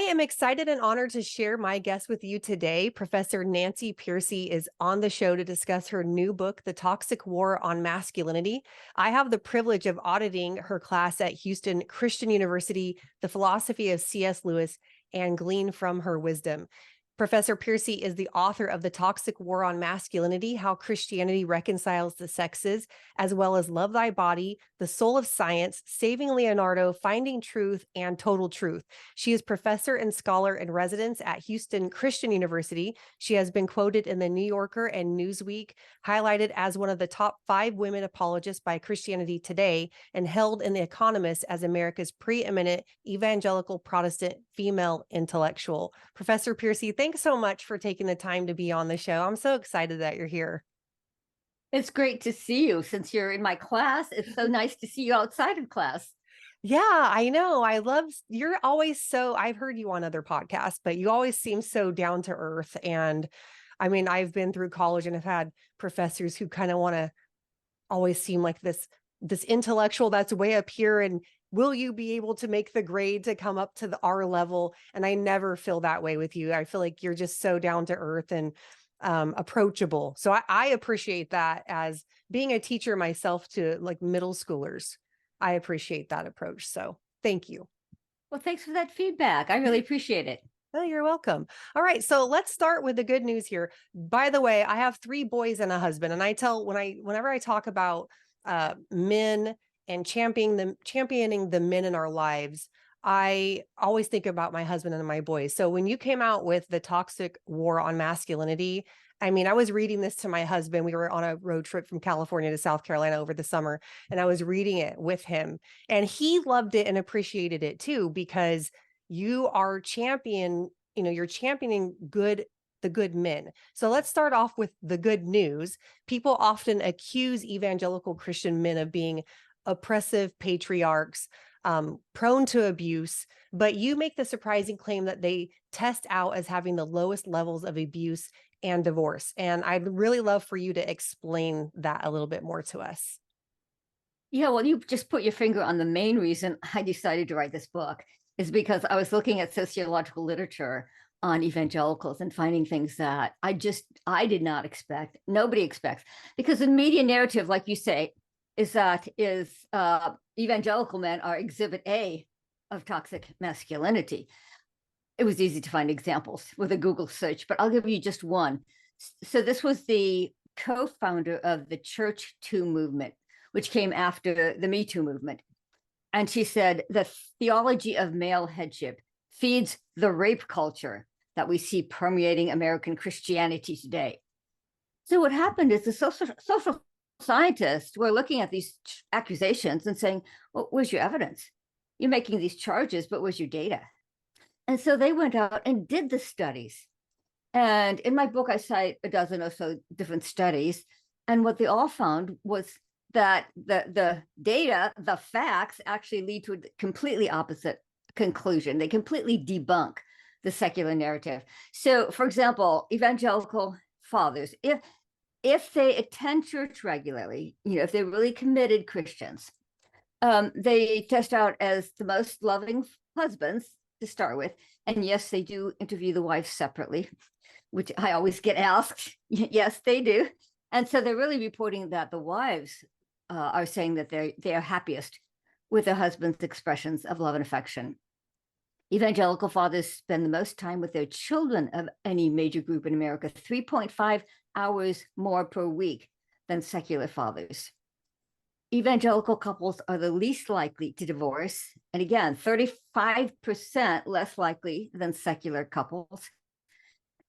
am excited and honored to share my guest with you today. Professor Nancy Pearcey is on the show to discuss her new book, The Toxic War on Masculinity. I have the privilege of auditing her class at Houston Christian University, The Philosophy of C.S. Lewis, and glean from her wisdom. Professor Pearcey is the author of The Toxic War on Masculinity, How Christianity Reconciles the Sexes, as well as Love Thy Body, The Soul of Science, Saving Leonardo, Finding Truth, and Total Truth. She is professor and scholar in residence at Houston Christian University. She has been quoted in The New Yorker and Newsweek, highlighted as one of the top 5 women apologists by Christianity Today, and held in The Economist as America's preeminent evangelical Protestant female intellectual. Professor Pearcey, thanks so much for taking the time to be on the show. I'm so excited that you're here. It's great to see you. Since you're in my class, it's so nice to see you outside of class. Yeah, I know. You're always so, I've heard you on other podcasts, but you always seem so down to earth. And I mean, I've been through college and have had professors who kind of want to always seem like this intellectual that's way up here, and will you be able to make the grade to come up to our level? And I never feel that way with you. I feel like you're just so down to earth and approachable. So I appreciate that. As being a teacher myself to like middle schoolers, I appreciate that approach. So thank you. Well, thanks for that feedback. I really appreciate it. Oh, you're welcome. All right. So let's start with the good news here. By the way, I have 3 boys and a husband. And I tell whenever I talk about men and championing the men in our lives, I always think about my husband and my boys. So when you came out with The Toxic War on Masculinity, I mean, I was reading this to my husband. We were on a road trip from California to South Carolina over the summer, and I was reading it with him, and he loved it and appreciated it too, because you're championing the good men. So let's start off with the good news. People often accuse evangelical Christian men of being oppressive patriarchs, prone to abuse, but you make the surprising claim that they test out as having the lowest levels of abuse and divorce. And I'd really love for you to explain that a little bit more to us. Yeah, well, you just put your finger on the main reason I decided to write this book, is because I was looking at sociological literature on evangelicals and finding things that I did not expect. Nobody expects, because the media narrative, like you say, is that evangelical men are exhibit A of toxic masculinity. It was easy to find examples with a Google search, but I'll give you just one. So this was the co-founder of the Church Too movement, which came after the Me Too movement. And she said, the theology of male headship feeds the rape culture that we see permeating American Christianity today. So what happened is the social scientists were looking at these accusations and saying, well, where's your evidence? You're making these charges, but where's your data? And so they went out and did the studies. And in my book, I cite a dozen or so different studies. And what they all found was that the data, the facts, actually lead to a completely opposite conclusion. They completely debunk the secular narrative. So, for example, evangelical fathers, if they attend church regularly, if they're really committed Christians, they test out as the most loving husbands to start with. And yes, they do interview the wife separately, which I always get asked. Yes, they do. And so they're really reporting that the wives are saying that they are happiest with their husband's expressions of love and affection. Evangelical fathers spend the most time with their children of any major group in America, 3.5 hours more per week than secular fathers. Evangelical couples are the least likely to divorce, and again, 35% less likely than secular couples.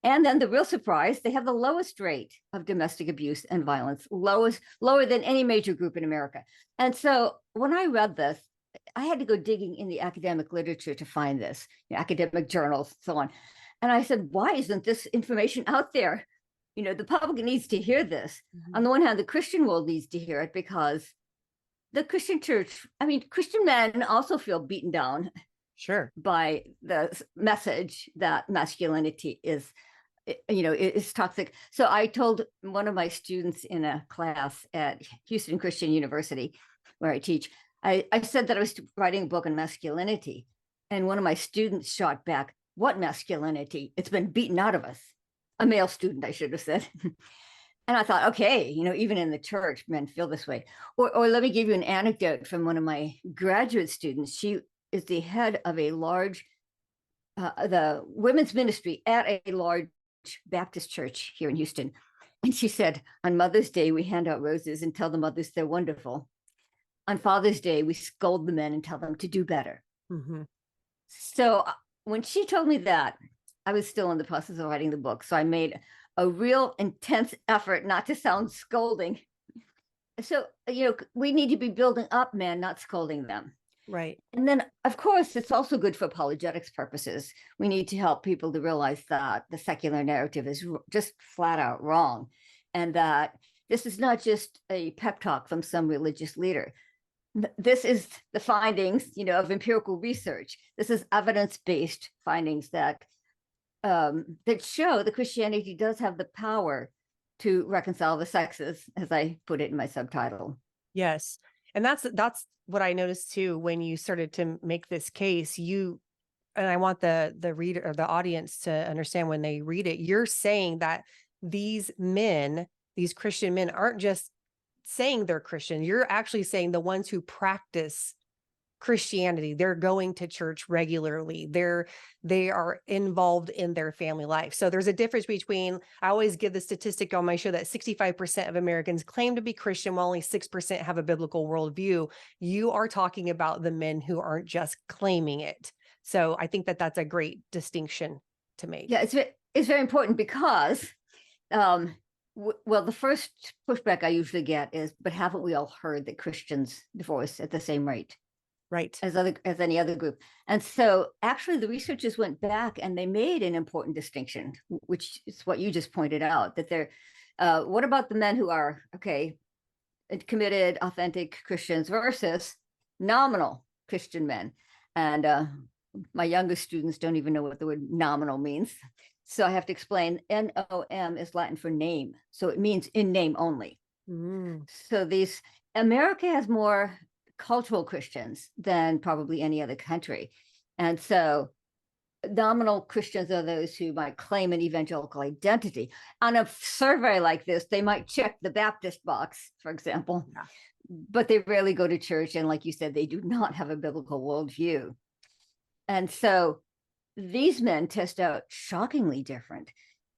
And then the real surprise, they have the lowest rate of domestic abuse and violence, lower than any major group in America. And so when I read this, I had to go digging in the academic literature to find this, academic journals, so on. And I said, why isn't this information out there? The public needs to hear this. Mm-hmm. On the one hand, the Christian world needs to hear it, because the Christian church, Christian men also feel beaten down. Sure. By the message that masculinity is toxic. So I told one of my students in a class at Houston Christian University, where I teach, I said that I was writing a book on masculinity. And one of my students shot back, what masculinity? It's been beaten out of us. A male student, I should have said. And I thought, okay, even in the church, men feel this way. Or let me give you an anecdote from one of my graduate students. She is the head of a large, the women's ministry at a large Baptist church here in Houston. And she said, on Mother's Day, we hand out roses and tell the mothers they're wonderful. On Father's Day, we scold the men and tell them to do better. Mm-hmm. So when she told me that, I was still in the process of writing the book. So I made a real intense effort not to sound scolding. So, we need to be building up men, not scolding them. Right. And then, of course, it's also good for apologetics purposes. We need to help people to realize that the secular narrative is just flat out wrong, and that this is not just a pep talk from some religious leader. This is the findings, of empirical research. This is evidence-based findings that show that Christianity does have the power to reconcile the sexes, as I put it in my subtitle. Yes. And that's what I noticed too, when you started to make this case, and I want the reader or the audience to understand when they read it, you're saying that these Christian men aren't just saying they're Christian. You're actually saying the ones who practice Christianity, they're going to church regularly. They are involved in their family life. So there's a difference between, I always give the statistic on my show that 65% of Americans claim to be Christian, while only 6% have a biblical worldview. You are talking about the men who aren't just claiming it. So I think that that's a great distinction to make. Yeah, it's very important because, well, the first pushback I usually get is, but haven't we all heard that Christians divorce at the same rate? Right. As any other group. And so actually the researchers went back and they made an important distinction, which is what you just pointed out, that what about the men who are, committed, authentic Christians versus nominal Christian men? And my youngest students don't even know what the word nominal means. So I have to explain, NOM is Latin for name. So it means in name only. Mm. So America has more cultural Christians than probably any other country. And so nominal Christians are those who might claim an evangelical identity. On a survey like this, they might check the Baptist box, for example, but they rarely go to church. And like you said, they do not have a biblical worldview. And so these men test out shockingly different.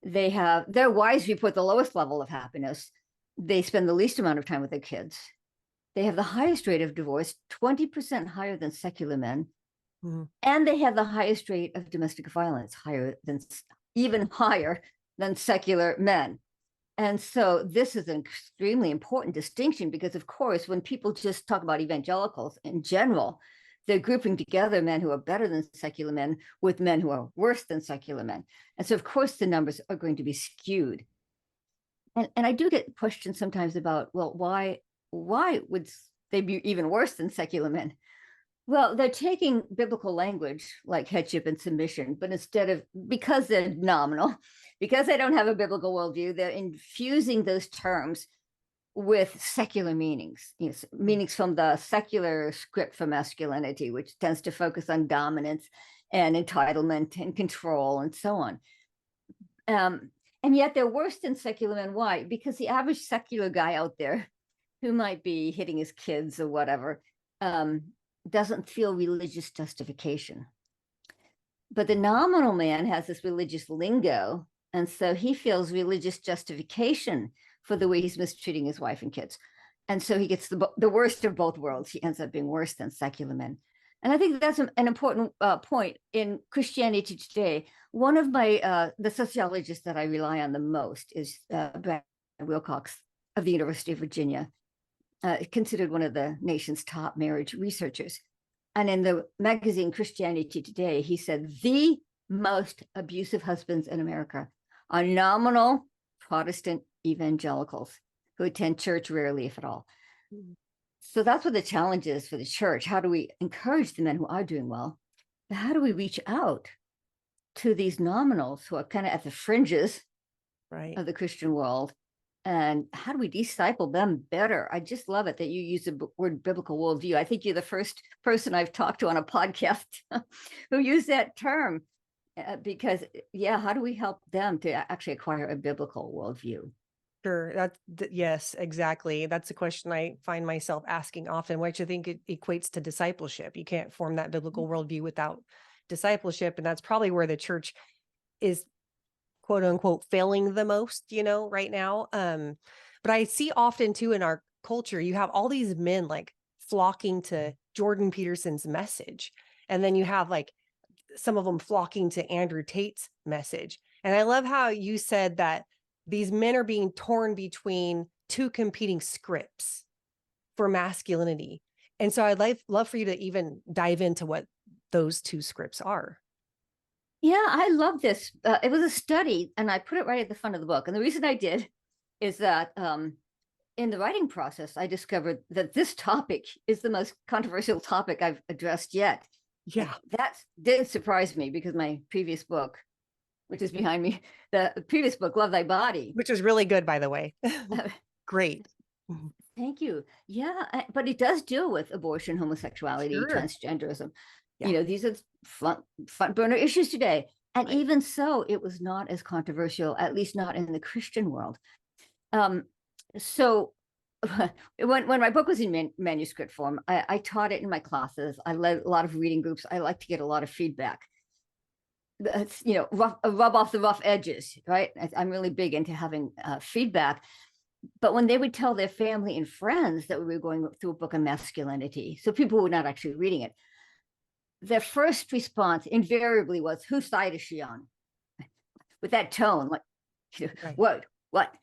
Their wives report the lowest level of happiness. They spend the least amount of time with their kids. They have the highest rate of divorce, 20% higher than secular men. Mm-hmm. And they have the highest rate of domestic violence, even higher than secular men. And so this is an extremely important distinction because, of course, when people just talk about evangelicals in general, they're grouping together men who are better than secular men with men who are worse than secular men. And so, of course, the numbers are going to be skewed. And I do get questions sometimes about, well, why would they be even worse than secular men? Well, they're taking biblical language like headship and submission, but because they're nominal, because they don't have a biblical worldview, they're infusing those terms with secular meanings, meanings from the secular script for masculinity, which tends to focus on dominance and entitlement and control and so on. And yet they're worse than secular men. Why? Because the average secular guy out there who might be hitting his kids or whatever, doesn't feel religious justification. But the nominal man has this religious lingo, and so he feels religious justification for the way he's mistreating his wife and kids. And so he gets the worst of both worlds. He ends up being worse than secular men. And I think that's an important point in Christianity today. One of the sociologists that I rely on the most is Brad Wilcox of the University of Virginia. Considered one of the nation's top marriage researchers. And in the magazine Christianity Today, he said, the most abusive husbands in America are nominal Protestant evangelicals who attend church rarely, if at all. Mm-hmm. So that's what the challenge is for the church. How do we encourage the men who are doing well? But how do we reach out to these nominals who are kind of at the fringes of the Christian world? And how do we disciple them better? I just love it that you use the word biblical worldview. I think you're the first person I've talked to on a podcast who used that term. Because, yeah, how do we help them to actually acquire a biblical worldview? Sure. Yes, exactly. That's a question I find myself asking often, which I think it equates to discipleship. You can't form that biblical worldview without discipleship. And that's probably where the church is, quote unquote, failing the most, right now. But I see often too in our culture, you have all these men like flocking to Jordan Peterson's message. And then you have like some of them flocking to Andrew Tate's message. And I love how you said that these men are being torn between two competing scripts for masculinity. And so love for you to even dive into what those two scripts are. Yeah, I love this. It was a study, and I put it right at the front of the book. And the reason I did is that in the writing process, I discovered that this topic is the most controversial topic I've addressed yet. And Yeah. that didn't surprise me because my previous book, which is behind me, the previous book, Love Thy Body. Which is really good, by the way. Great. Thank you. Yeah, but it does deal with abortion, homosexuality, Sure. transgenderism. Yeah. These are front burner issues today. And Right. even so, it was not as controversial, at least not in the Christian world. So when my book was in manuscript form, I taught it in my classes. I led a lot of reading groups. I like to get a lot of feedback. That's, rub off the rough edges, right? I'm really big into having feedback. But when they would tell their family and friends that we were going through a book on masculinity, so people were not actually reading it, their first response invariably was, "Whose side is she on?" With that tone, like, Right. what?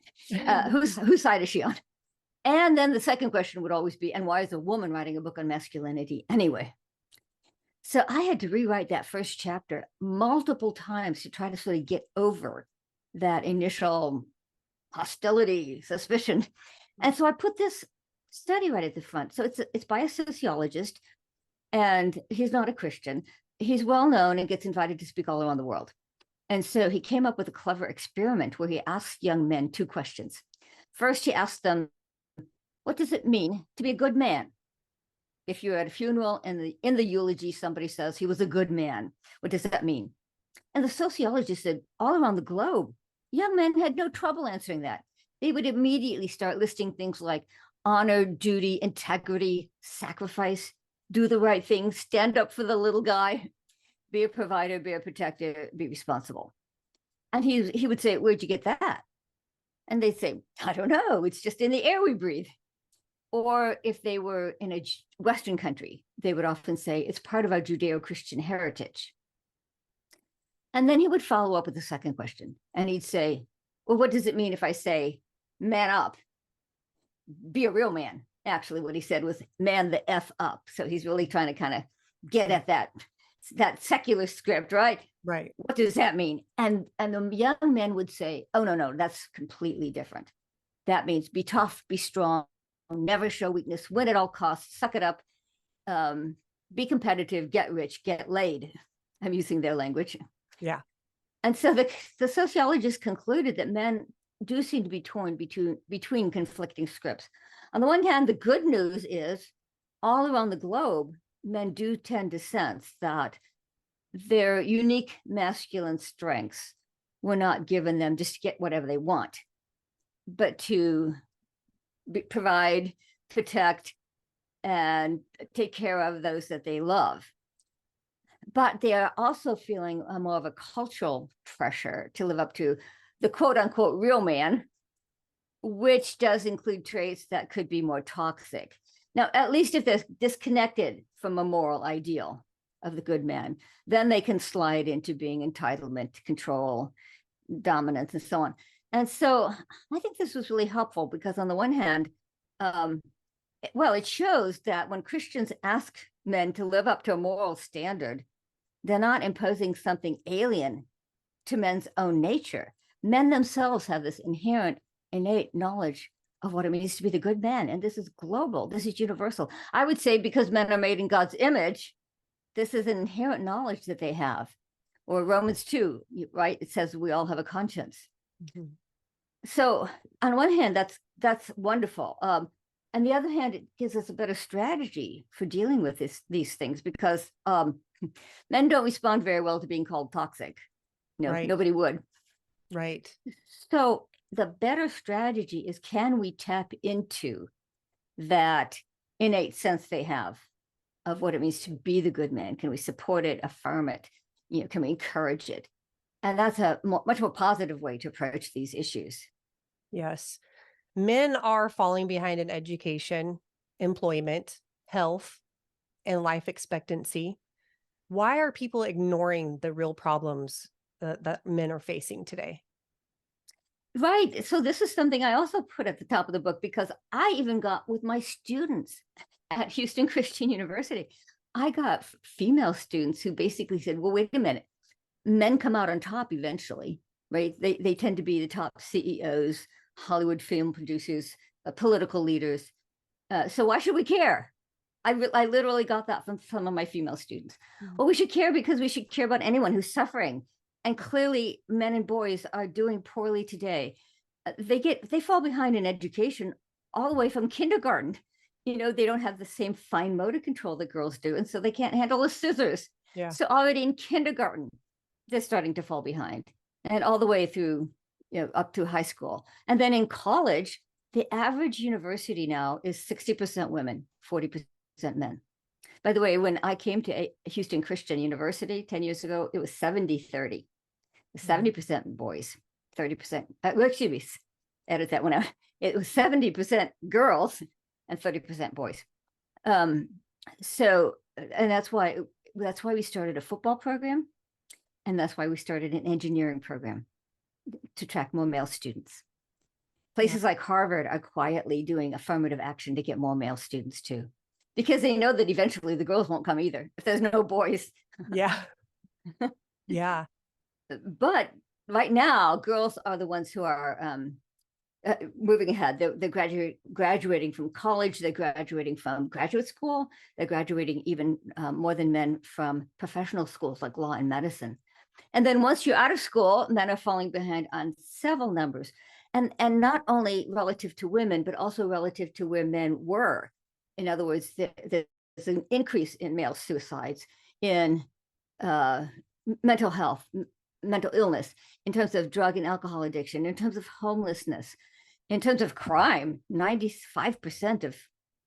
Whose side is she on? And then the second question would always be, "And why is a woman writing a book on masculinity anyway?" So I had to rewrite that first chapter multiple times to try to sort of get over that initial hostility, suspicion. And so I put this study right at the front. So it's by a sociologist, and he's not a Christian. He's well known and gets invited to speak all around the world. And so he came up with a clever experiment where he asked young men two questions. First, he asked them, "What does it mean to be a good man?" If you're at a funeral and in the eulogy, somebody says he was a good man, what does that mean? And the sociologist said, all around the globe, young men had no trouble answering that. They would immediately start listing things like honor, duty, integrity, sacrifice, do the right thing, stand up for the little guy, be a provider, be a protector, be responsible. And he would say, "Where'd you get that?" And they'd say, "I don't know. It's just in the air we breathe." Or if they were in a Western country, they would often say, "It's part of our Judeo-Christian heritage." And then he would follow up with the second question. And he'd say, "Well, what does it mean if I say, man up, be a real man?" Actually, what he said was, "Man the F up." So he's really trying to kind of get at that secular script, right? Right. What does that mean? And the young men would say, "Oh, no, that's completely different. That means be tough, be strong, never show weakness, win at all costs, suck it up, be competitive, get rich, get laid." I'm using their language. Yeah. And so the sociologists concluded that men do seem to be torn between conflicting scripts. On the one hand, the good news is all around the globe, men do tend to sense that their unique masculine strengths were not given them just to get whatever they want, but to provide, protect, and take care of those that they love. But they are also feeling more of a cultural pressure to live up to the quote unquote real man, which does include traits that could be more toxic. Now, at least if they're disconnected from a moral ideal of the good man, then they can slide into being entitlement, control, dominance, and so on. And so I think this was really helpful because, on the one hand, it shows that when Christians ask men to live up to a moral standard, they're not imposing something alien to men's own nature. Men themselves have this inherent, innate knowledge of what it means to be the good man. And this is global, this is universal. I would say because men are made in God's image, this is an inherent knowledge that they have. Or Romans 2, right? It says we all have a conscience. Mm-hmm. So on one hand, that's wonderful. On the other hand, it gives us a better strategy for dealing with these things because Men don't respond very well to being called toxic. Right. Nobody would. Right. So the better strategy is, can we tap into that innate sense they have of what it means to be the good man? Can we support it, affirm it? Can we encourage it? And that's a much more positive way to approach these issues. Yes. Men are falling behind in education, employment, health, and life expectancy. Why are people ignoring the real problems that men are facing today? Right. So this is something I also put at the top of the book, because I even got with my students at Houston Christian University. I got female students who basically said, well, wait a minute, men come out on top eventually, right? They tend to be the top CEOs, Hollywood film producers, political leaders. So why should we care? I literally got that from some of my female students. Well, we should care because we should care about anyone who's suffering. And clearly men and boys are doing poorly today. They fall behind in education all the way from kindergarten. They don't have the same fine motor control that girls do. And so they can't handle the scissors. Yeah. So already in kindergarten, they're starting to fall behind, and all the way through, up to high school. And then in college, the average university now is 60% women, 40% men. By the way, when I came to Houston Christian University 10 years ago, it was 70-30, 70% boys, 30%, well, excuse me, edit that one out. It was 70% girls and 30% boys. So, and that's why we started a football program. And that's why we started an engineering program to attract more male students. Places like Harvard are quietly doing affirmative action to get more male students too, because they know that eventually the girls won't come either if there's no boys. Yeah. Yeah. But right now, girls are the ones who are moving ahead. They're graduating from college. They're graduating from graduate school. They're graduating even more than men from professional schools like law and medicine. And then once you're out of school, men are falling behind on several numbers. And not only relative to women, but also relative to where men were. In other words, there's an increase in male suicides, in mental health, mental illness, in terms of drug and alcohol addiction, in terms of homelessness, in terms of crime. 95% of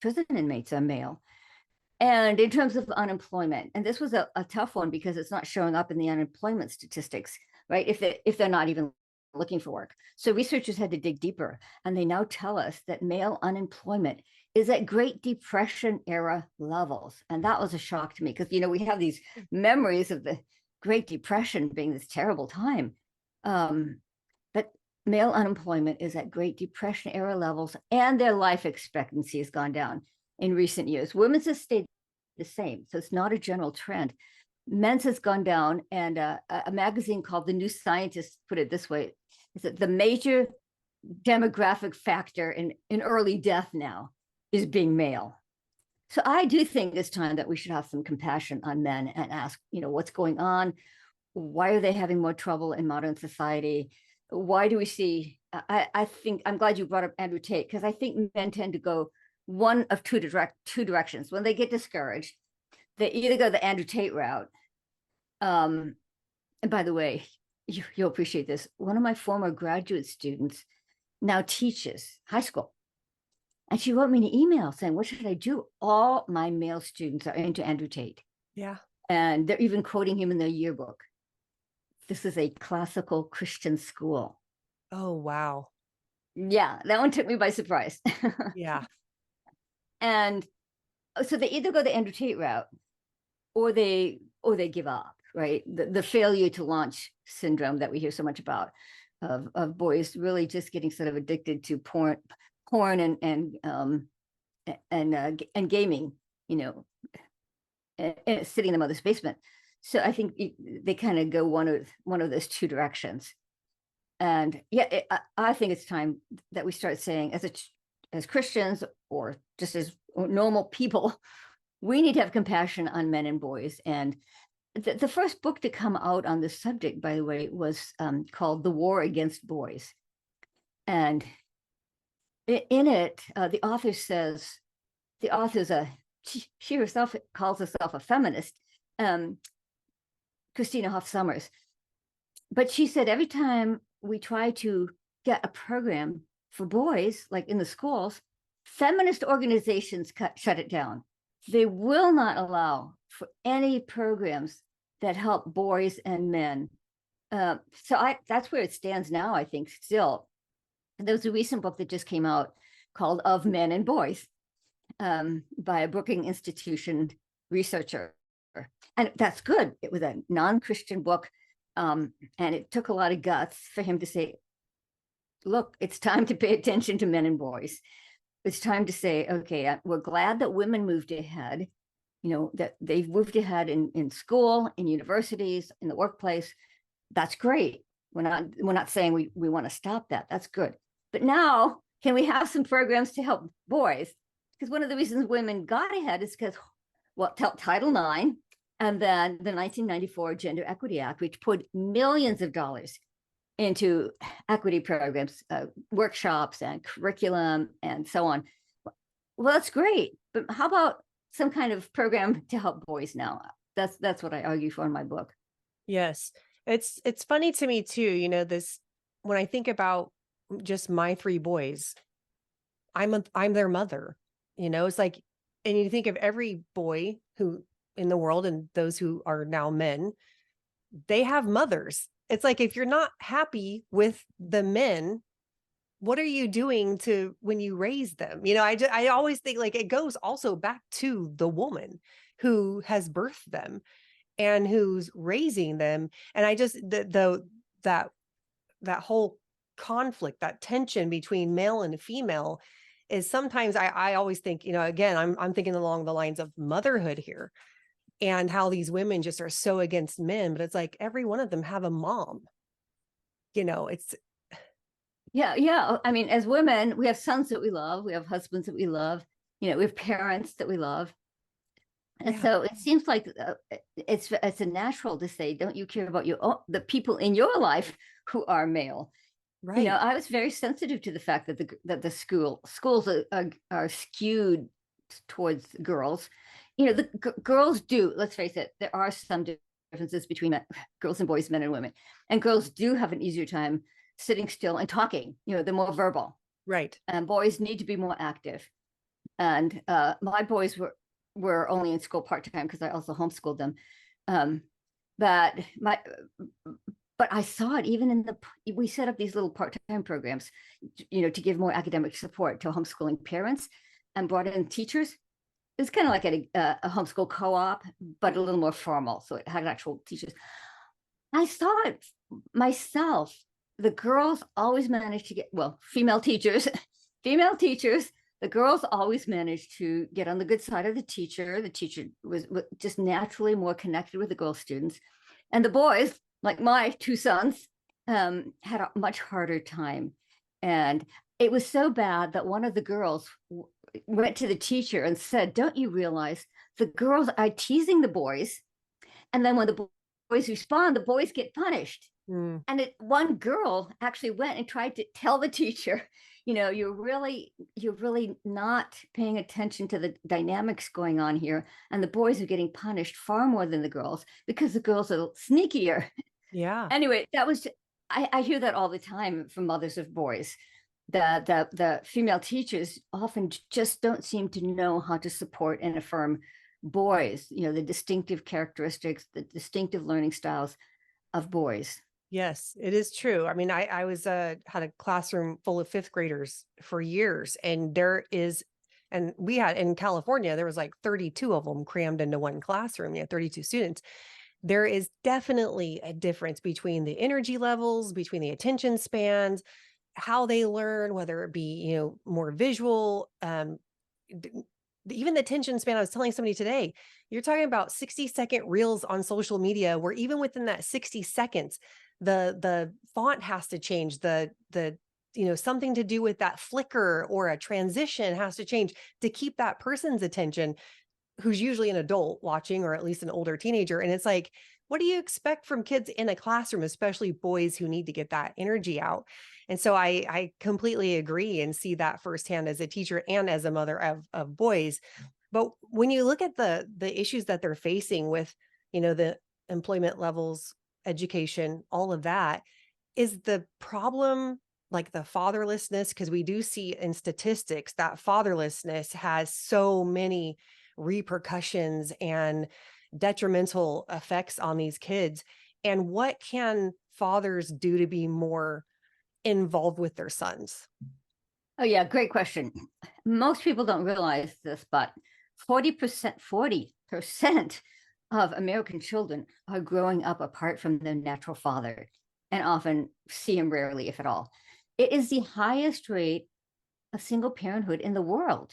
prison inmates are male. And in terms of unemployment, and this was a tough one because it's not showing up in the unemployment statistics, right? If they're not even looking for work. So researchers had to dig deeper, and they now tell us that male unemployment is at Great Depression era levels. And that was a shock to me, because, we have these memories of the Great Depression being this terrible time. But male unemployment is at Great Depression era levels, and their life expectancy has gone down in recent years. Women's has stayed the same, so it's not a general trend. Men's has gone down, and a magazine called The New Scientist put it this way: is that the major demographic factor in early death now is being male. So I do think it's time that we should have some compassion on men and ask, what's going on? Why are they having more trouble in modern society? Why do we see, I think, I'm glad you brought up Andrew Tate, because I think men tend to go one of two directions. When they get discouraged, they either go the Andrew Tate route. And by the way, you'll appreciate this. One of my former graduate students now teaches high school. And she wrote me an email saying, what should I do? All my male students are into Andrew Tate. Yeah. And they're even quoting him in their yearbook. This is a classical Christian school. Oh, wow. Yeah, that one took me by surprise. Yeah. And so they either go the Andrew Tate route, or they give up, right? The failure to launch syndrome that we hear so much about, of boys really just getting sort of addicted to porn and gaming, and sitting in the mother's basement. So I think they kind of go one of those two directions. And yeah, I think it's time that we start saying, as Christians, or just as normal people, we need to have compassion on men and boys. And the first book to come out on this subject, by the way, was called The War Against Boys. And in it, the author says, she herself calls herself a feminist, Christina Hoff Sommers. But she said every time we try to get a program for boys, like in the schools, feminist organizations shut it down. They will not allow for any programs that help boys and men. That's where it stands now, I think, still. There was a recent book that just came out called Of Men and Boys by a Brookings Institution researcher. And that's good. It was a non-Christian book. And it took a lot of guts for him to say, look, it's time to pay attention to men and boys. It's time to say, okay, we're glad that women moved ahead, that they've moved ahead in school, in universities, in the workplace. That's great. We're not saying we want to stop that. That's good. But now, can we have some programs to help boys? Because one of the reasons women got ahead is because, Title IX, and then the 1994 Gender Equity Act, which put millions of dollars into equity programs, workshops and curriculum and so on. Well, that's great. But how about some kind of program to help boys now? That's what I argue for in my book. Yes. It's funny to me too, this, when I think about just my 3 boys, I'm their mother, it's like, and you think of every boy who in the world and those who are now men, they have mothers. It's like, if you're not happy with the men, what are you doing when you raise them? I always think like it goes also back to the woman who has birthed them and who's raising them. And I just, that whole conflict, that tension between male and female is sometimes I always think, again, I'm thinking along the lines of motherhood here and how these women just are so against men, but it's like every one of them have a mom. It's Yeah. I mean, as women, we have sons that we love, we have husbands that we love, we have parents that we love. And so it seems like it's a natural to say, don't you care about the people in your life who are male? right. I was very sensitive to the fact that the schools are skewed towards girls. The girls do. Let's face it, there are some differences between girls and boys, men and women, and girls do have an easier time sitting still and talking. They're more verbal, Right. and boys need to be more active. And my boys were only in school part-time because I also homeschooled them. But I saw it even we set up these little part-time programs, to give more academic support to homeschooling parents, and brought in teachers. It's kind of like a homeschool co-op, but a little more formal. So it had actual teachers. I saw it myself. The girls always managed to get, female teachers, the girls always managed to get on the good side of the teacher. The teacher was just naturally more connected with the girl students. And the boys, like my 2 sons, had a much harder time. And it was so bad that one of the girls went to the teacher and said, don't you realize the girls are teasing the boys? And then when the boys respond, the boys get punished. And one girl actually went and tried to tell the teacher, you're really not paying attention to the dynamics going on here. And the boys are getting punished far more than the girls because the girls are sneakier. Yeah. Anyway, I hear that all the time from mothers of boys. The female teachers often just don't seem to know how to support and affirm boys, the distinctive characteristics, the distinctive learning styles of boys. Yes, it is true. I mean, I was had a classroom full of 5th graders for years, and we had in California, there was like 32 of them crammed into one classroom. 32 students. There is definitely a difference between the energy levels, between the attention spans, how they learn, whether it be, more visual, even the attention span. I was telling somebody today, you're talking about 60-second reels on social media, where even within that 60 seconds, the font has to change, the something to do with that flicker or a transition has to change to keep that person's attention, who's usually an adult watching, or at least an older teenager. And it's like, what do you expect from kids in a classroom, especially boys who need to get that energy out? And so I completely agree and see that firsthand as a teacher and as a mother of boys. But when you look at the issues that they're facing with, the employment levels, education, all of that. Is the problem like the fatherlessness? Because we do see in statistics that fatherlessness has so many repercussions and detrimental effects on these kids. And what can fathers do to be more involved with their sons? Oh, yeah, great question. Most people don't realize this, but 40% of American children are growing up apart from their natural father and often see him rarely, if at all. It is the highest rate of single parenthood in the world.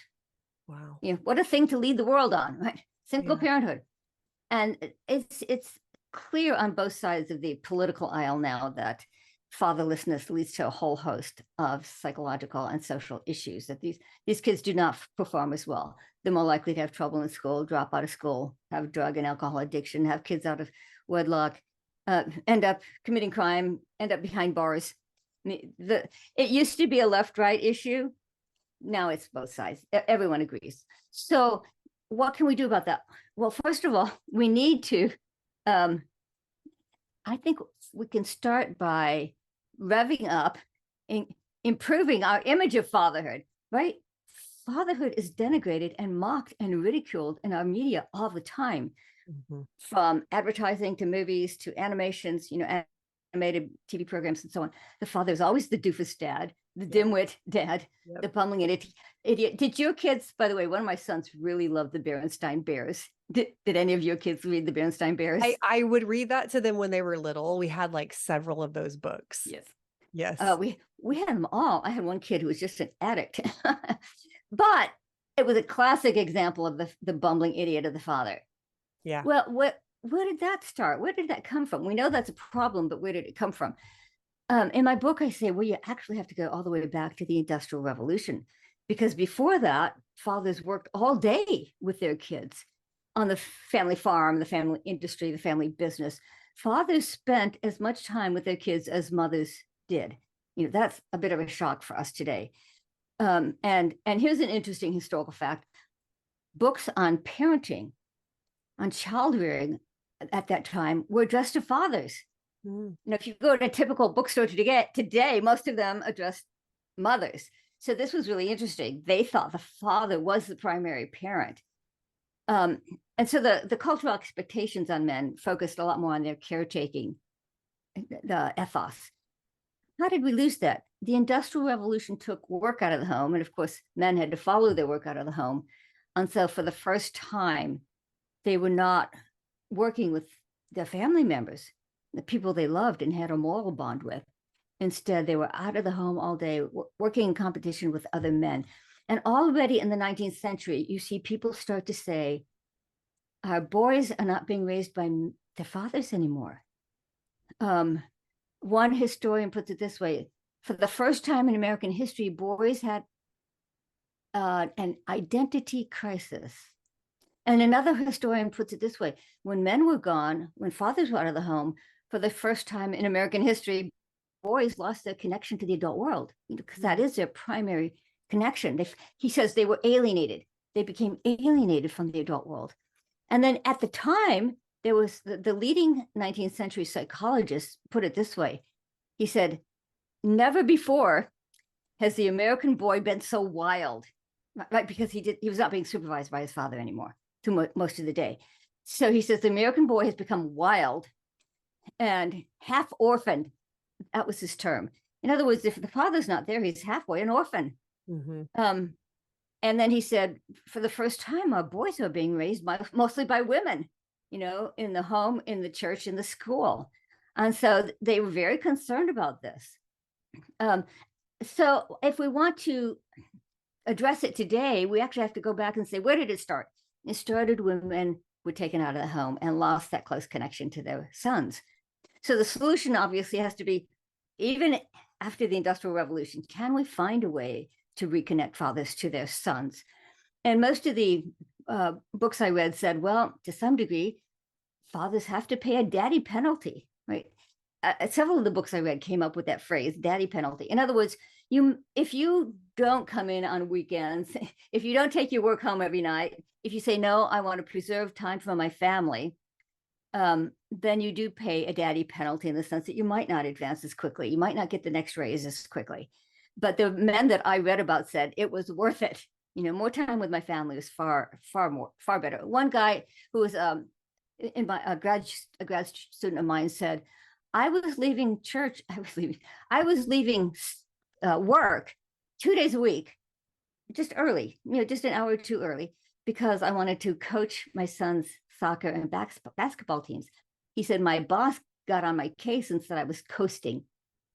Wow. What a thing to lead the world on, right? Single parenthood. And it's clear on both sides of the political aisle now that fatherlessness leads to a whole host of psychological and social issues, that these kids do not perform as well. They're more likely to have trouble in school, drop out of school, have drug and alcohol addiction, have kids out of wedlock, end up committing crime, end up behind bars. It used to be a left-right issue. Now it's both sides. Everyone agrees. So what can we do about that? Well, first of all, we need to, I think we can start by revving up and improving our image of fatherhood, right? Fatherhood is denigrated and mocked and ridiculed in our media all the time, from advertising to movies to animations, animated TV programs and so on. The father is always the doofus dad, the dimwit dad, the bumbling idiot. Did your kids, by the way, one of my sons really loved the Berenstain Bears. Did any of your kids read the Berenstain Bears? I would read that to them when they were little. We had like several of those books. Yes. We had them all. I had one kid who was just an addict, but it was a classic example of the bumbling idiot of the father. Yeah. Well, where did that start? Where did that come from? We know that's a problem, but where did it come from? In my book, I say, well, you actually have to go all the way back to the Industrial Revolution, because before that, fathers worked all day with their kids on the family farm, the family industry, the family business. Fathers spent as much time with their kids as mothers did. That's a bit of a shock for us today. And here's an interesting historical fact. Books on parenting, on child rearing at that time were addressed to fathers. If you go to a typical bookstore today, most of them address mothers. So this was really interesting. They thought the father was the primary parent. And so the cultural expectations on men focused a lot more on their caretaking, the ethos. How did we lose that? The Industrial Revolution took work out of the home. And of course, men had to follow their work out of the home. And so for the first time, they were not working with their family members, the people they loved and had a moral bond with. Instead, they were out of the home all day, working in competition with other men. And already in the 19th century, you see people start to say, our boys are not being raised by their fathers anymore. One historian puts it this way: for the first time in American history, boys had an identity crisis. And another historian puts it this way: when men were gone, when fathers were out of the home, for the first time in American history, boys lost their connection to the adult world, because that is their primary connection. He says they were alienated. They became alienated from the adult world. And then at the time, there was the leading 19th century psychologist put it this way. He said, never before has the American boy been so wild, right? Because he was not being supervised by his father anymore through most of the day. So he says the American boy has become wild and half orphaned. That was his term. In other words, if the father's not there, he's halfway an orphan. And then he said, for the first time, our boys are being raised mostly by women, in the home, in the church, in the school. And so they were very concerned about this. So if we want to address it today, we actually have to go back and say, where did it start? It started when men were taken out of the home and lost that close connection to their sons. So the solution obviously has to be, even after the Industrial Revolution, can we find a way to reconnect fathers to their sons? And most of the books I read said, well, to some degree, fathers have to pay a daddy penalty, right? Several of the books I read came up with that phrase, daddy penalty. In other words, if you don't come in on weekends, if you don't take your work home every night, if you say, no, I want to preserve time for my family, then you do pay a daddy penalty in the sense that you might not advance as quickly. You might not get the next raise as quickly. But the men that I read about said it was worth it. More time with my family was far better. One guy who was in my a grad student of mine said, I was leaving work 2 days a week, just early, just an hour or two early, because I wanted to coach my son's soccer and basketball teams. He said, my boss got on my case and said I was coasting.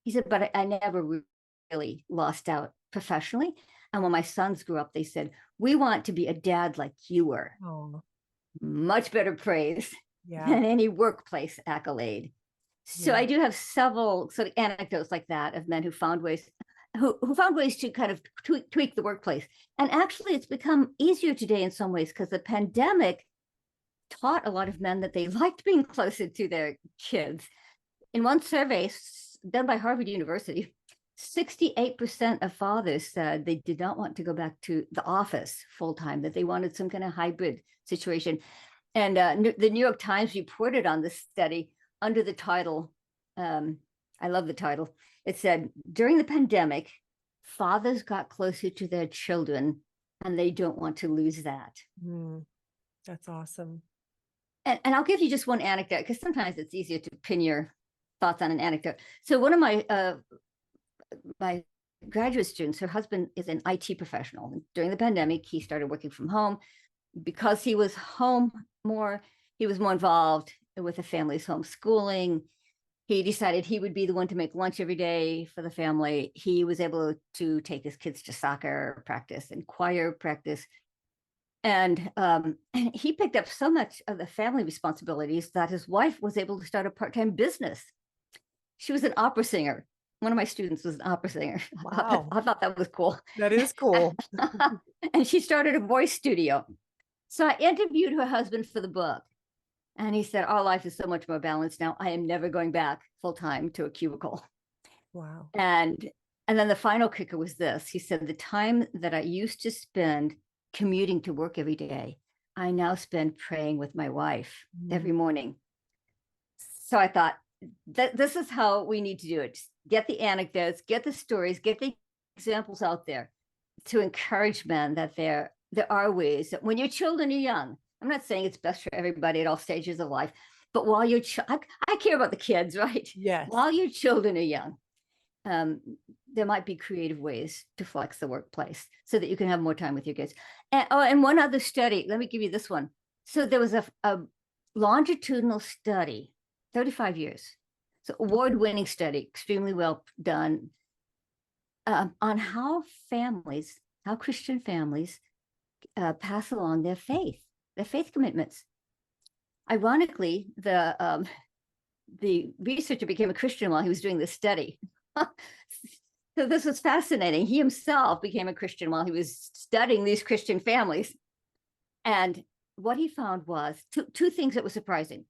He said, but I never really lost out professionally. And when my sons grew up, they said, we want to be a dad like you were. Oh, much better praise yeah. than any workplace accolade. So Yeah. I do have several sort of anecdotes like that of men who found ways to kind of tweak the workplace. And actually, it's become easier today in some ways because the pandemic taught a lot of men that they liked being closer to their kids. In one survey done by Harvard University, 68% of fathers said they did not want to go back to the office full time, that they wanted some kind of hybrid situation. And the New York Times reported on this study under the title, I love the title. It said, during the pandemic, fathers got closer to their children and they don't want to lose that. That's awesome. And I'll give you just one anecdote because sometimes it's easier to pin your thoughts on an anecdote. So one of my graduate students, her husband is an IT professional. And during the pandemic, he started working from home. Because he was home more, he was more involved with the family's homeschooling. He decided he would be the one to make lunch every day for the family. He was able to take his kids to soccer practice and choir practice. And he picked up so much of the family responsibilities that his wife was able to start a part-time business. She was an opera singer. One of my students was an opera singer. Wow. I thought that was cool. That is cool. And she started a voice studio. So I interviewed her husband for the book. And he said, our life is so much more balanced now. I am never going back full time to a cubicle. Wow. And then the final kicker was this. He said, the time that I used to spend commuting to work every day, I now spend praying with my wife every morning. So I thought that this is how we need to do it. Just get the anecdotes, get the stories, get the examples out there to encourage men that there are ways that when your children are young, I'm not saying it's best for everybody at all stages of life, but while your I care about the kids, right? Yes. While your children are young, there might be creative ways to flex the workplace so that you can have more time with your kids. And one other study, let me give you this one. So there was a longitudinal study, 35 years. So award-winning study, extremely well done, on how Christian families pass along their faith commitments. Ironically, the researcher became a Christian while he was doing this study. So this was fascinating. He himself became a Christian while he was studying these Christian families. And what he found was two things that were surprising.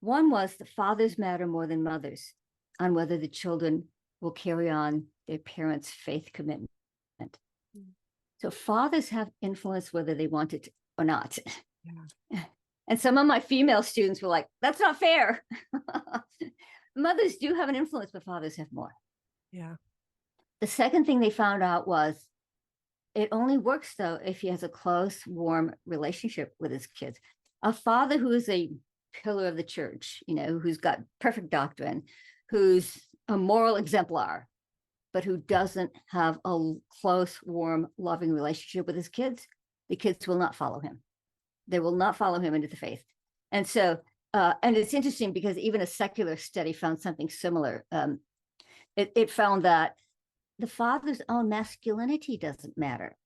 One was the fathers matter more than mothers on whether the children will carry on their parents' faith commitment. So fathers have influence whether they want it or not. Yeah. And some of my female students were like, that's not fair. Mothers do have an influence, but fathers have more. Yeah. The second thing they found out was it only works, though, if he has a close, warm relationship with his kids. A father who is a pillar of the church, who's got perfect doctrine, who's a moral exemplar, but who doesn't have a close, warm, loving relationship with his kids, the kids will not follow him. They will not follow him into the faith. And so, and it's interesting because even a secular study found something similar. It found that the father's own masculinity doesn't matter.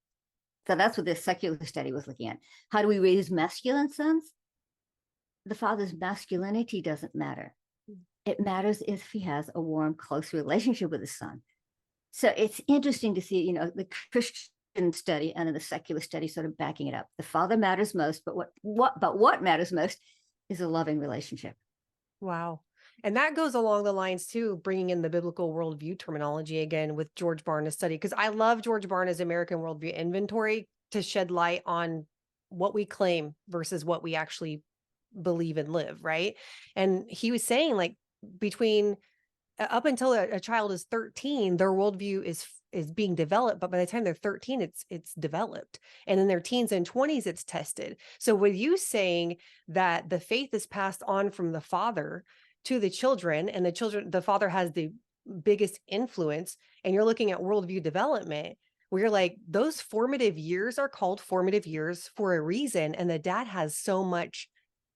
So that's what this secular study was looking at. How do we raise masculine sons? The father's masculinity doesn't matter. It matters if he has a warm, close relationship with his son. So it's interesting to see, the Christian study and then the secular study sort of backing it up. The father matters most, but what matters most is a loving relationship. Wow. And that goes along the lines too, bringing in the biblical worldview terminology again with George Barna's study, because I love George Barna's American Worldview Inventory to shed light on what we claim versus what we actually believe and live, right? And he was saying, like, between up until a child is 13, their worldview is being developed, but by the time they're 13, it's developed. And in their teens and 20s, it's tested. So with you saying that the faith is passed on from the father to the children, and the father has the biggest influence, and you're looking at worldview development, where you're like, those formative years are called formative years for a reason, and the dad has so much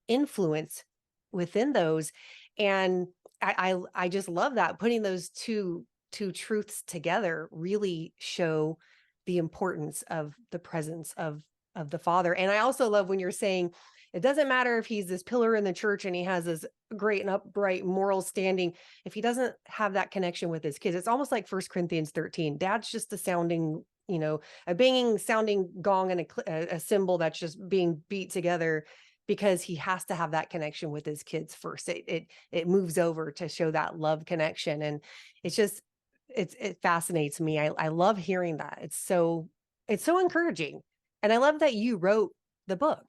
influence within those. And I just love that, putting those two truths together really show the importance of the presence of the father. And I also love when you're saying it doesn't matter if he's this pillar in the church and he has this great and upright moral standing, if he doesn't have that connection with his kids. It's almost like 1 Corinthians 13. Dad's just a sounding, a banging sounding gong and a cymbal that's just being beat together, because he has to have that connection with his kids first. It moves over to show that love connection. And it fascinates me. I love hearing that. It's so encouraging. And I love that you wrote the book.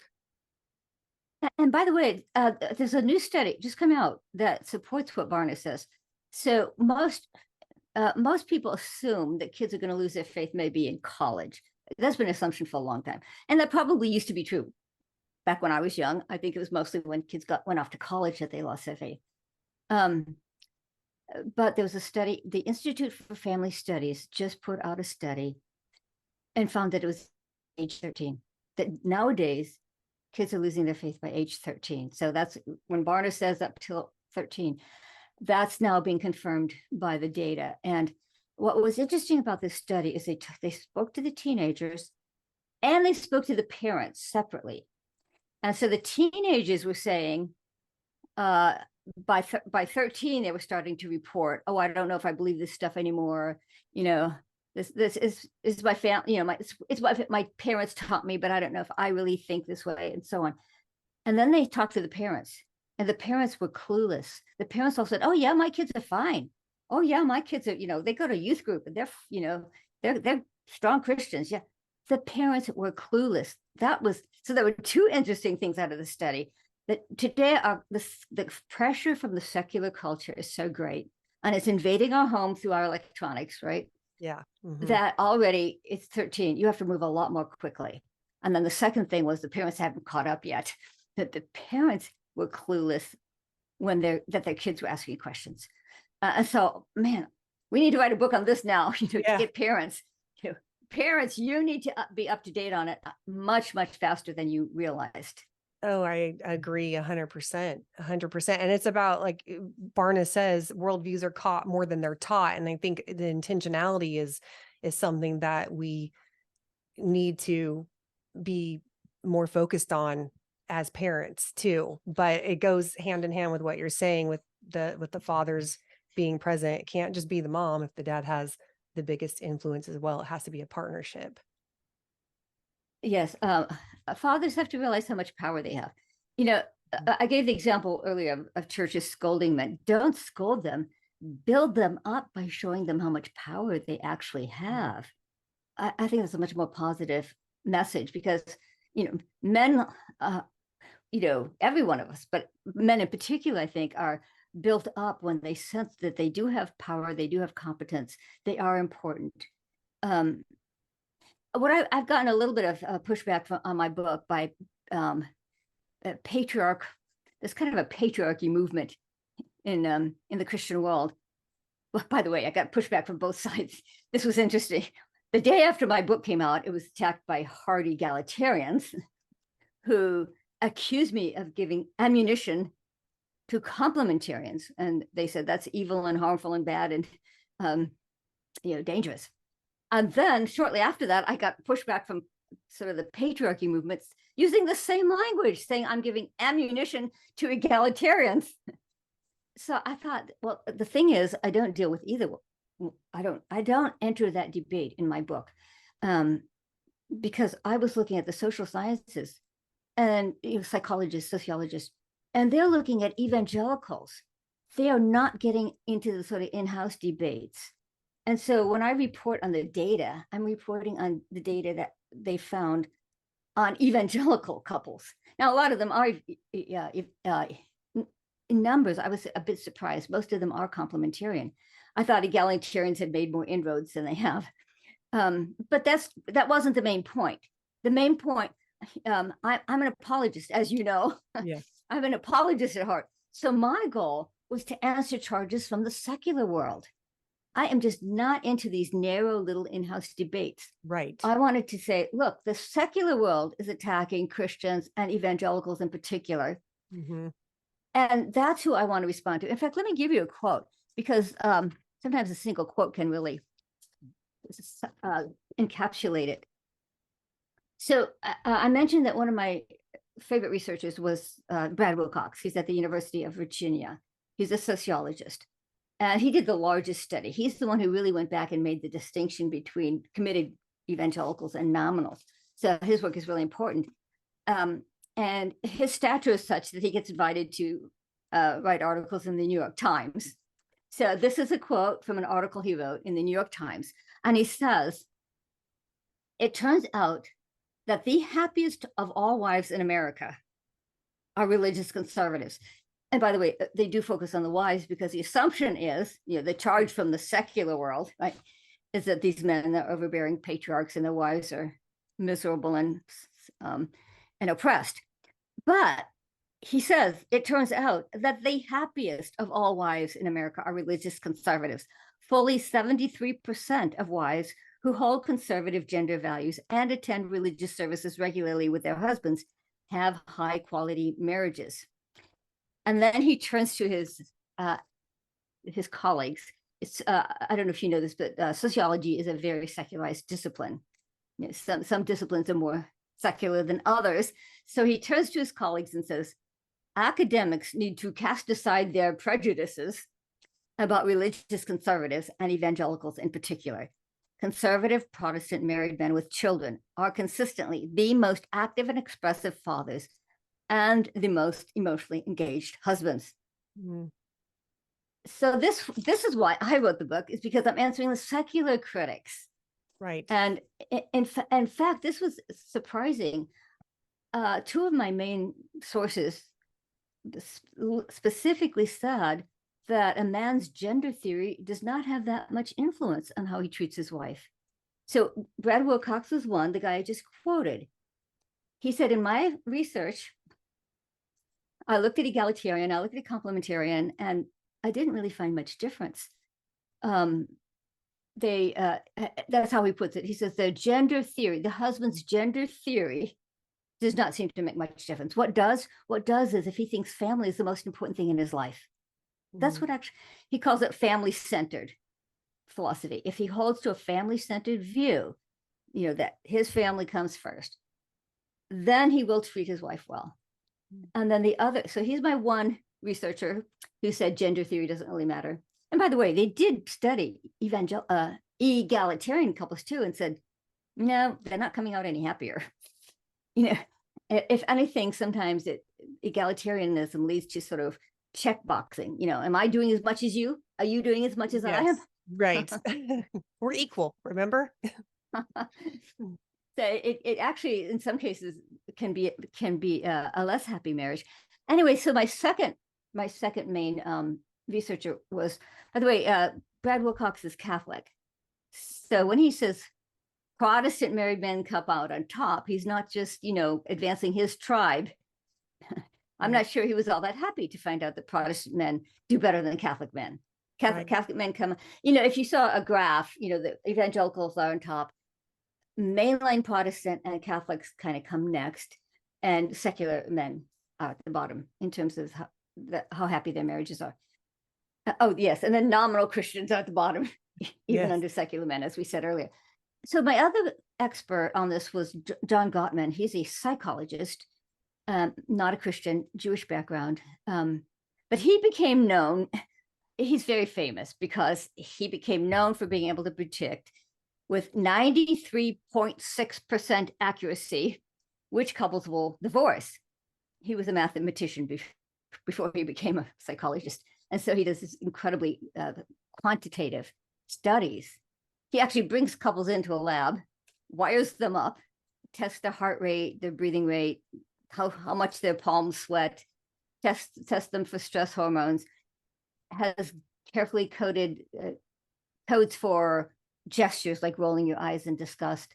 And by the way, there's a new study just come out that supports what Barna says. So most people assume that kids are going to lose their faith maybe in college. That's been an assumption for a long time. And that probably used to be true. Back when I was young, I think it was mostly when kids went off to college that they lost their faith. But there was a study, the Institute for Family Studies just put out a study and found that it was age 13, that nowadays kids are losing their faith by age 13. So that's when Barna says up till 13, that's now being confirmed by the data. And what was interesting about this study is they spoke to the teenagers and they spoke to the parents separately. And so the teenagers were saying, by 13, they were starting to report, oh, I don't know if I believe this stuff anymore. This is my family, it's what my parents taught me, but I don't know if I really think this way, and so on. And then they talked to the parents, and the parents were clueless. The parents all said, oh yeah, my kids are fine. Oh yeah, my kids are, they go to youth group and they're strong Christians. Yeah. The parents were clueless. So there were two interesting things out of the study. That today the pressure from the secular culture is so great, and it's invading our home through our electronics, right? Yeah. Mm-hmm. That already it's 13. You have to move a lot more quickly. And then the second thing was the parents haven't caught up yet. That the parents were clueless that their kids were asking questions. And so, man, we need to write a book on this now. To get parents. Parents, you need to be up to date on it much, much faster than you realized. Oh, I agree 100%, 100%. And it's about, like Barna says, worldviews are caught more than they're taught. And I think the intentionality is something that we need to be more focused on as parents too. But it goes hand in hand with what you're saying with the fathers being present. It can't just be the mom if the dad has the biggest influence as well. It has to be a partnership. Yes. Fathers have to realize how much power they have. I gave the example earlier of churches scolding men. Don't scold them. Build them up by showing them how much power they actually have. I think that's a much more positive message, because, men, every one of us, but men in particular, I think, are built up when they sense that they do have power, they do have competence, they are important. What I've gotten a little bit of pushback on my book by patriarch. There's kind of a patriarchy movement in the Christian world. Well, by the way, I got pushback from both sides. This was interesting. The day after my book came out, it was attacked by hardy egalitarians who accused me of giving ammunition to complementarians, and they said that's evil and harmful and bad and dangerous. And then shortly after that, I got pushback from sort of the patriarchy movements using the same language, saying I'm giving ammunition to egalitarians. So I thought, well, the thing is, I don't deal with either. I don't enter that debate in my book, because I was looking at the social sciences and psychologists, sociologists, and they're looking at evangelicals. They are not getting into the sort of in-house debates. And so when I report on the data, I'm reporting on the data that they found on evangelical couples. Now, a lot of them are, in numbers, I was a bit surprised. Most of them are complementarian. I thought egalitarians had made more inroads than they have. But that wasn't the main point. The main point, I'm an apologist, as you know. Yes. I'm an apologist at heart. So my goal was to answer charges from the secular world. I am just not into these narrow little in-house debates. Right. I wanted to say, look, the secular world is attacking Christians and evangelicals in particular. Mm-hmm. And that's who I want to respond to. In fact, let me give you a quote, because sometimes a single quote can really encapsulate it. So I mentioned that one of my favorite researchers was Brad Wilcox. He's at the University of Virginia. He's a sociologist. And he did the largest study. He's the one who really went back and made the distinction between committed evangelicals and nominals. So his work is really important. And his stature is such that he gets invited to write articles in the New York Times. So this is a quote from an article he wrote in the New York Times. And he says, "It turns out that the happiest of all wives in America are religious conservatives." And by the way, they do focus on the wives, because the assumption is, the charge from the secular world, right, is that these men are overbearing patriarchs and their wives are miserable and oppressed. But he says, it turns out that the happiest of all wives in America are religious conservatives. Fully 73% of wives who hold conservative gender values and attend religious services regularly with their husbands have high quality marriages. And then he turns to his colleagues. It's I don't know if you know this, but sociology is a very secularized discipline. Some disciplines are more secular than others. So he turns to his colleagues and says, academics need to cast aside their prejudices about religious conservatives and evangelicals in particular. Conservative Protestant married men with children are consistently the most active and expressive fathers and the most emotionally engaged husbands. Mm. So this is why I wrote the book, is because I'm answering the secular critics. Right. And in fact, this was surprising. Two of my main sources specifically said that a man's gender theory does not have that much influence on how he treats his wife. So Brad Wilcox was one, the guy I just quoted. He said, in my research, I looked at egalitarian, I looked at complementarian, and I didn't really find much difference. That's how he puts it. He says the gender theory, the husband's gender theory, does not seem to make much difference. What does is, if he thinks family is the most important thing in his life, that's what actually he calls it, family-centered philosophy. If he holds to a family-centered view, that his family comes first, then he will treat his wife well. And then the other, so he's my one researcher who said gender theory doesn't really matter. And by the way, they did study egalitarian couples too, and said, no, they're not coming out any happier. If anything, sometimes egalitarianism leads to sort of check boxing. Am I doing as much as you? Are you doing as much as I am? Right. We're equal, remember? So it actually, in some cases, can be a less happy marriage. Anyway, so my second main researcher was, by the way, Brad Wilcox is Catholic. So when he says Protestant married men come out on top, he's not just advancing his tribe. I'm not sure he was all that happy to find out that Protestant men do better than Catholic men. Catholic men come, if you saw a graph, the evangelicals are on top, mainline Protestant and Catholics kind of come next, and secular men are at the bottom in terms of how happy their marriages are. Oh, yes. And then nominal Christians are at the bottom, even under secular men, as we said earlier. So my other expert on this was John Gottman. He's a psychologist, not a Christian, Jewish background. But he became known, he's very famous because he became known for being able to predict with 93.6% accuracy which couples will divorce. He was a mathematician before he became a psychologist. And so he does this incredibly quantitative studies. He actually brings couples into a lab, wires them up test their heart rate, their breathing rate, how much their palms sweat, test them for stress hormones, has carefully coded codes for gestures like rolling your eyes in disgust,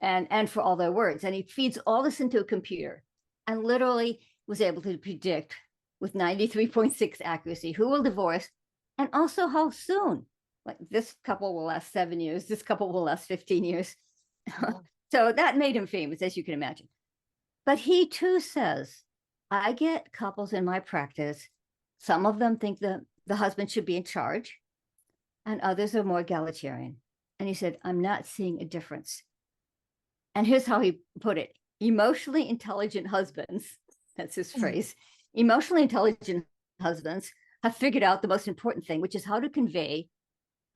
and for all their words. And he feeds all this into a computer and literally was able to predict with 93.6 accuracy who will divorce and also how soon. Like this couple will last 7 years, this couple will last 15 years. So that made him famous, as you can imagine. But he too says, I get couples in my practice, some of them think the husband should be in charge, and others are more egalitarian. And he said, I'm not seeing a difference. And here's how he put it: emotionally intelligent husbands, that's his phrase, emotionally intelligent husbands have figured out the most important thing, which is how to convey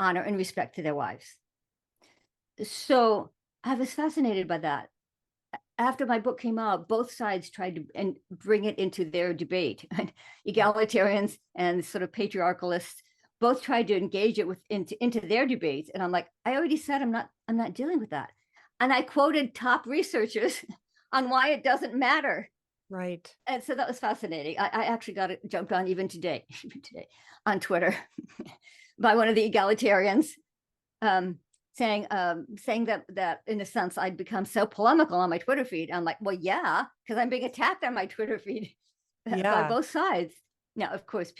honor and respect to their wives. So I was fascinated by that. After my book came out, both sides tried to bring it into their debate. Egalitarians and sort of patriarchalists both tried to engage it into their debates. And I'm like, I already said I'm not dealing with that. And I quoted top researchers on why it doesn't matter. Right. And so that was fascinating. I actually got it jumped on even today on Twitter by one of the egalitarians, saying that in a sense I'd become so polemical on my Twitter feed. I'm like, well, yeah, because I'm being attacked on my Twitter feed by both sides. Now, of course,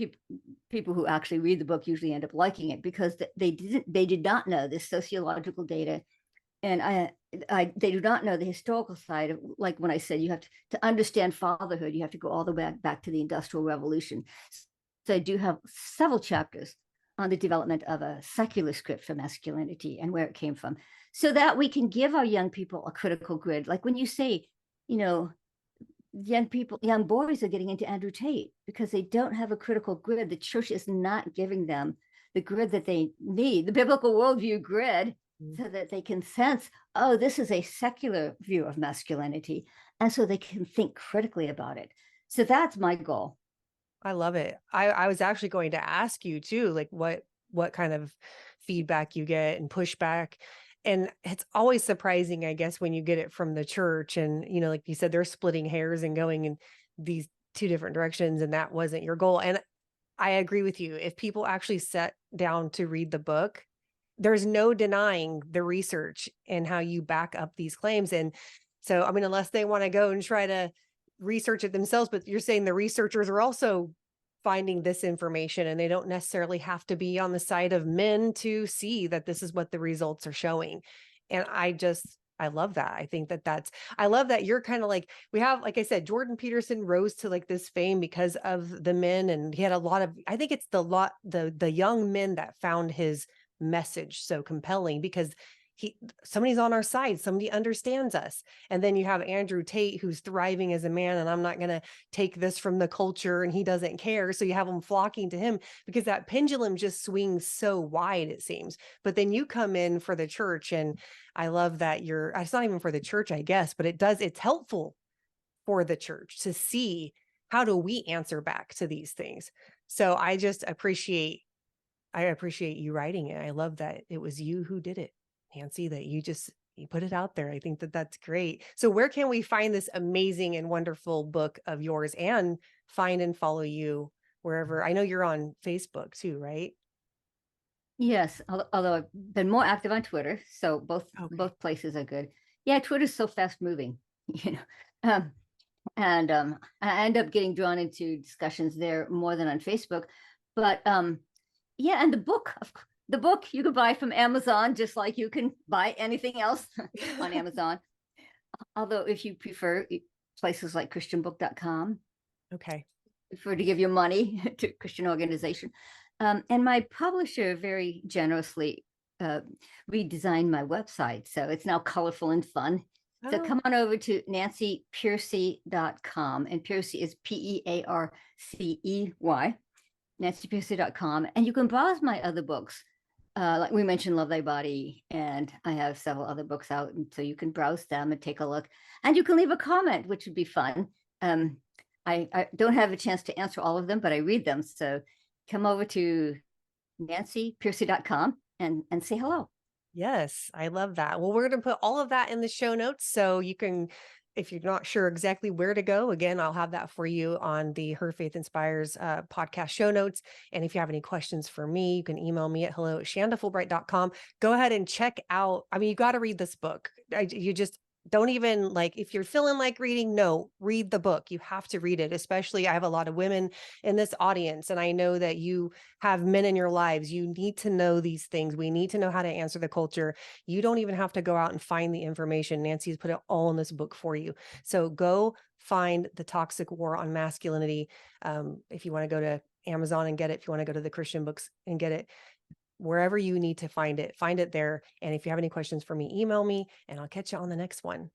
people who actually read the book usually end up liking it because they did not know this sociological data, and they do not know the historical side of, like when I said you have to understand fatherhood, you have to go all the way back to the Industrial Revolution. So I do have several chapters on the development of a secular script for masculinity and where it came from, so that we can give our young people a critical grid. Like when you say, young boys are getting into Andrew Tate because they don't have a critical grid. The church is not giving them the grid that they need, the biblical worldview grid, so that they can sense, oh, this is a secular view of masculinity. And so they can think critically about it. So that's my goal. I love it. I was actually going to ask you too, like what kind of feedback you get and pushback. And it's always surprising, I guess, when you get it from the church and, like you said, they're splitting hairs and going in these two different directions, and that wasn't your goal. And I agree with you. If people actually sat down to read the book, there's no denying the research and how you back up these claims. And so, I mean, unless they want to go and try to research it themselves, but you're saying the researchers are also finding this information, and they don't necessarily have to be on the side of men to see that this is what the results are showing. And I love that. I think I love that you're kind of like, we have, like I said, Jordan Peterson rose to like this fame because of the men. And he had a lot of, I think it's the young men that found his message so compelling, because somebody's on our side, somebody understands us. And then you have Andrew Tate, who's thriving as a man, and I'm not going to take this from the culture, and he doesn't care. So you have them flocking to him because that pendulum just swings so wide, it seems. But then you come in for the church, and I love that it's not even for the church, I guess, but it's helpful for the church to see, how do we answer back to these things? So I appreciate you writing it. I love that it was you who did it, Nancy, that you put it out there. I think that's great. So where can we find this amazing and wonderful book of yours, and find and follow you wherever? I know you're on Facebook too, right? Yes, although I've been more active on Twitter, so both places are good. Yeah, Twitter's so fast moving, and I end up getting drawn into discussions there more than on Facebook. But yeah, and the book you can buy from Amazon, just like you can buy anything else on Amazon. Although if you prefer places like christianbook.com, Okay. prefer to give your money to a Christian organization. And my publisher very generously redesigned my website. So it's now colorful and fun. So come on over to nancypearcey.com, and Pearcey is Pearcey, nancypearcey.com. And you can browse my other books. Like we mentioned, Love Thy Body, and I have several other books out. And so you can browse them and take a look. And you can leave a comment, which would be fun. I don't have a chance to answer all of them, but I read them. So come over to nancypearcey.com and say hello. Yes, I love that. Well, we're going to put all of that in the show notes so you can, if you're not sure exactly where to go, again, I'll have that for you on the Her Faith Inspires podcast show notes. And if you have any questions for me, you can email me at hello@shandafulbright.com. Go ahead and check out. I mean, you got to read this book. You just don't even like, if you're feeling like reading, no, read the book. You have to read it, especially I have a lot of women in this audience. And I know that you have men in your lives. You need to know these things. We need to know how to answer the culture. You don't even have to go out and find the information. Nancy's put it all in this book for you. So go find The Toxic War on Masculinity. If you want to go to Amazon and get it, if you want to go to the Christian books and get it, wherever you need to find it there. And if you have any questions for me, email me and I'll catch you on the next one.